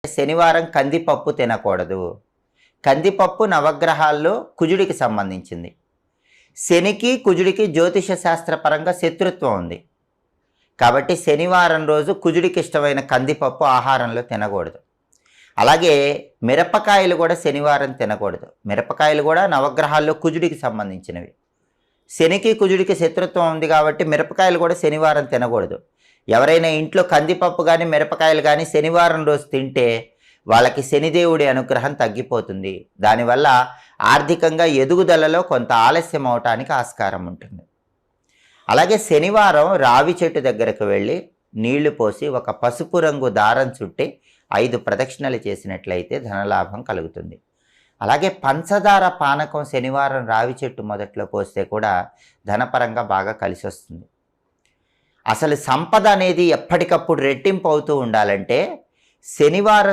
శనివారం కందిపప్పు తినకూడదు. కందిపప్పు నవగ్రహాల్లో కుజుడికి సంబంధించింది. శనికి కుజుడికి జ్యోతిష శాస్త్రపరంగా శత్రుత్వం ఉంది. కాబట్టి శనివారం రోజు కుజుడికి ఇష్టమైన కందిపప్పు ఆహారంలో తినకూడదు. అలాగే మిరపకాయలు కూడా శనివారం తినకూడదు. మిరపకాయలు కూడా నవగ్రహాల్లో కుజుడికి సంబంధించినవి. శనికి కుజుడికి శత్రుత్వం ఉంది కాబట్టి మిరపకాయలు కూడా శనివారం తినకూడదు. ఎవరైనా ఇంట్లో కందిపప్పు కానీ మిరపకాయలు కానీ శనివారం రోజు తింటే వాళ్ళకి శనిదేవుడి అనుగ్రహం తగ్గిపోతుంది. దానివల్ల ఆర్థికంగా ఎదుగుదలలో కొంత ఆలస్యం అవటానికి ఆస్కారం ఉంటుంది. అలాగే శనివారం రావి చెట్టు దగ్గరకు వెళ్ళి నీళ్లు పోసి ఒక పసుపు రంగు దారం చుట్టి 5 ప్రదక్షిణలు చేసినట్లయితే ధనలాభం కలుగుతుంది. అలాగే పంచదార పానకం శనివారం రావి చెట్టు మొదట్లో పోస్తే కూడా ధనపరంగా బాగా కలిసి వస్తుంది. అసలు సంపద అనేది ఎప్పటికప్పుడు రెట్టింపు అవుతూ ఉండాలంటే శనివారం